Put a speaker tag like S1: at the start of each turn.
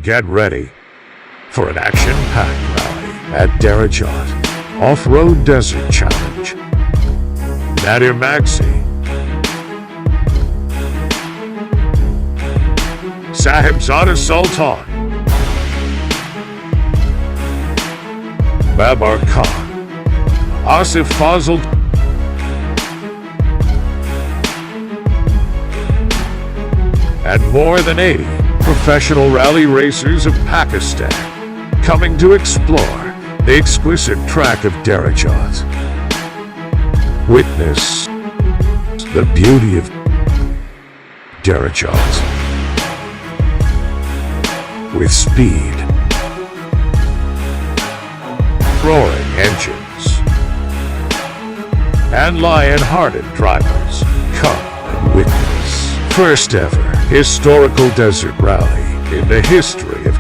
S1: Get ready for an action-packed rally at ڈیراجات Off-Road Desert Challenge. Nadir Magsi, Sahibzada Sultan, Babar Khan, Asif Fazl, and more than 80 professional rally racers of Pakistan coming to explore the exquisite track of ڈیراجات. Witness the beauty of ڈیراجات with speed, roaring engines, and lion-hearted drivers. Come and witness first ever historical desert rally in the history of